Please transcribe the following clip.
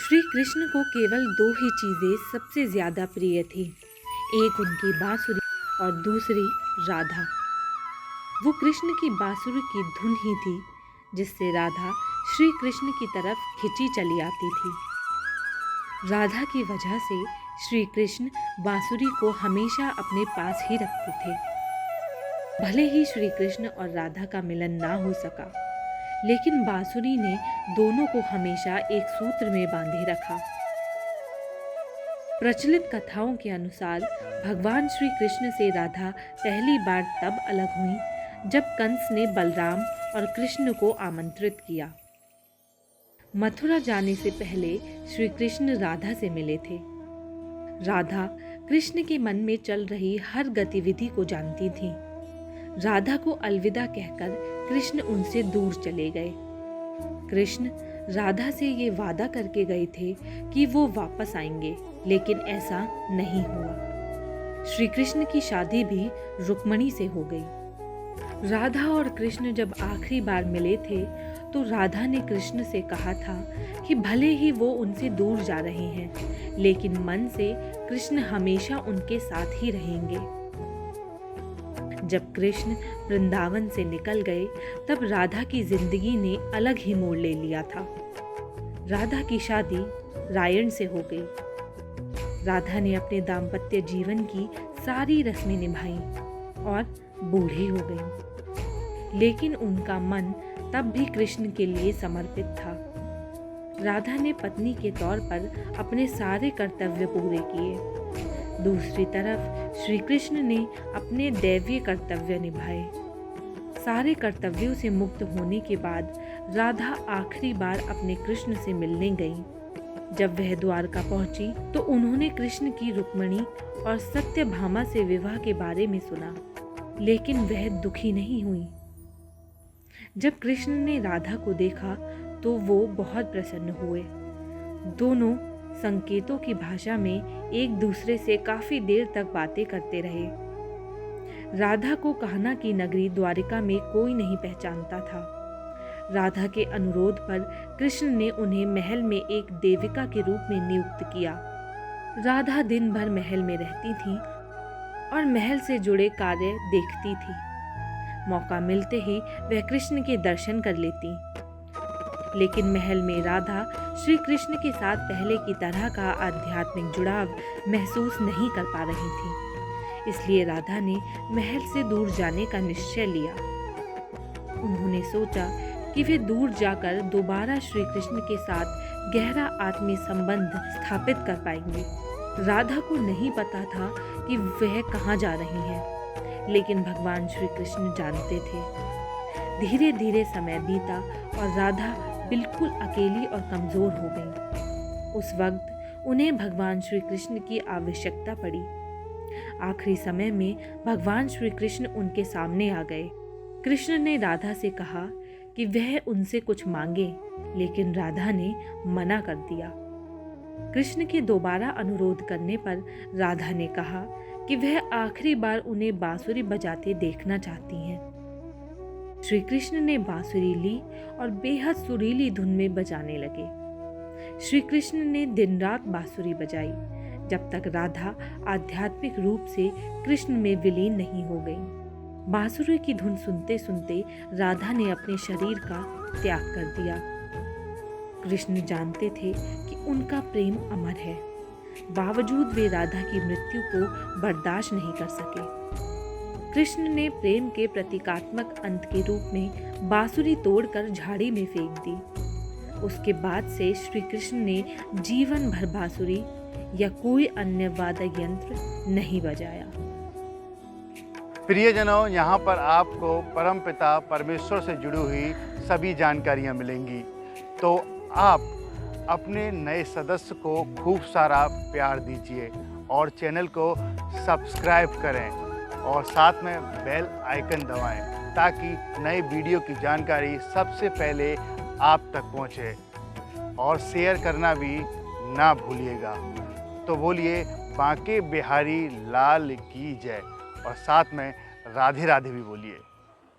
श्री कृष्ण को केवल दो ही चीज़ें सबसे ज़्यादा प्रिय थी, एक उनकी बांसुरी और दूसरी राधा। वो कृष्ण की बांसुरी की धुन ही थी जिससे राधा श्री कृष्ण की तरफ खिंची चली आती थी। राधा की वजह से श्री कृष्ण बांसुरी को हमेशा अपने पास ही रखते थे। भले ही श्री कृष्ण और राधा का मिलन ना हो सका, लेकिन बांसुरी ने दोनों को हमेशा एक सूत्र में बांधे रखा। प्रचलित कथाओं के अनुसार भगवान श्री कृष्ण से राधा पहली बार तब अलग हुई जब कंस ने बलराम और कृष्ण को आमंत्रित किया। मथुरा जाने से पहले श्री कृष्ण राधा से मिले थे। राधा कृष्ण के मन में चल रही हर गतिविधि को जानती थी। राधा को अलविदा कहकर कृष्ण उनसे दूर चले गए। कृष्ण राधा से ये वादा करके गए थे कि वो वापस आएंगे, लेकिन ऐसा नहीं हुआ। श्री कृष्ण की शादी भी रुक्मणी से हो गई। राधा और कृष्ण जब आखिरी बार मिले थे तो राधा ने कृष्ण से कहा था कि भले ही वो उनसे दूर जा रहे हैं, लेकिन मन से कृष्ण हमेशा उनके साथ ही रहेंगे। जब कृष्ण वृंदावन से निकल गए तब राधा की जिंदगी ने अलग ही मोड़ ले लिया था। राधा की शादी रायण से हो गई। राधा ने अपने दाम्पत्य जीवन की सारी रस्में निभाई और बूढ़ी हो गई, लेकिन उनका मन तब भी कृष्ण के लिए समर्पित था। राधा ने पत्नी के तौर पर अपने सारे कर्तव्य पूरे किए। दूसरी तरफ श्री कृष्ण ने अपने दैवीय कर्तव्य निभाए। सारे कर्तव्यों से मुक्त होने के बाद राधा आखिरी बार अपने कृष्ण से मिलने गई। जब वह द्वारका पहुंची तो उन्होंने कृष्ण की रुक्मणी और सत्यभामा से विवाह के बारे में सुना, लेकिन वह दुखी नहीं हुई। जब कृष्ण ने राधा को देखा तो वो बहुत प्रसन्न हुए। दोनों संकेतों की भाषा में एक दूसरे से काफी देर तक बातें करते रहे। राधा को कहना की नगरी द्वारिका में कोई नहीं पहचानता था। राधा के अनुरोध पर कृष्ण ने उन्हें महल में एक देविका के रूप में नियुक्त किया। राधा दिन भर महल में रहती थी और महल से जुड़े कार्य देखती थी। मौका मिलते ही वह कृष्ण के दर्शन कर लेती, लेकिन महल में राधा श्री कृष्ण के साथ पहले की तरह का आध्यात्मिक जुड़ाव महसूस नहीं कर पा रही थी। इसलिए राधा ने महल से दूर जाने का निश्चय लिया। उन्होंने सोचा कि वे दूर जाकर दोबारा श्री कृष्ण के साथ गहरा आत्मीय संबंध स्थापित कर पाएंगे। राधा को नहीं पता था कि वह कहाँ जा रही हैं, लेकिन भगवान श्री कृष्ण जानते थे। धीरे धीरे समय बीता और राधा बिल्कुल अकेली और कमजोर हो गई। उस वक्त उन्हें भगवान श्री कृष्ण की आवश्यकता पड़ी। आखिरी समय में भगवान श्री कृष्ण उनके सामने आ गए। कृष्ण ने राधा से कहा कि वह उनसे कुछ मांगे, लेकिन राधा ने मना कर दिया। कृष्ण के दोबारा अनुरोध करने पर राधा ने कहा कि वह आखिरी बार उन्हें बांसुरी बजाते देखना चाहती हैं। श्री कृष्ण ने बांसुरी ली और बेहद सुरीली धुन में बजाने लगे। श्री कृष्ण ने दिन रात बांसुरी बजाई जब तक राधा आध्यात्मिक रूप से कृष्ण में विलीन नहीं हो गई। बांसुरी की धुन सुनते सुनते राधा ने अपने शरीर का त्याग कर दिया। कृष्ण जानते थे कि उनका प्रेम अमर है, बावजूद वे राधा की मृत्यु को बर्दाश्त नहीं कर सके। कृष्ण ने प्रेम के प्रतीकात्मक अंत के रूप में बांसुरी तोड़कर झाड़ी में फेंक दी। उसके बाद से श्री कृष्ण ने जीवन भर बांसुरी या कोई अन्य वाद्य यंत्र नहीं बजाया। प्रियजनों, यहाँ पर आपको परमपिता परमेश्वर से जुड़ी हुई सभी जानकारियाँ मिलेंगी, तो आप अपने नए सदस्य को खूब सारा प्यार दीजिए और चैनल को सब्सक्राइब करें और साथ में बेल आइकन दबाएं ताकि नए वीडियो की जानकारी सबसे पहले आप तक पहुंचे, और शेयर करना भी ना भूलिएगा। तो बोलिए बांके बिहारी लाल की जय, और साथ में राधे राधे भी बोलिए।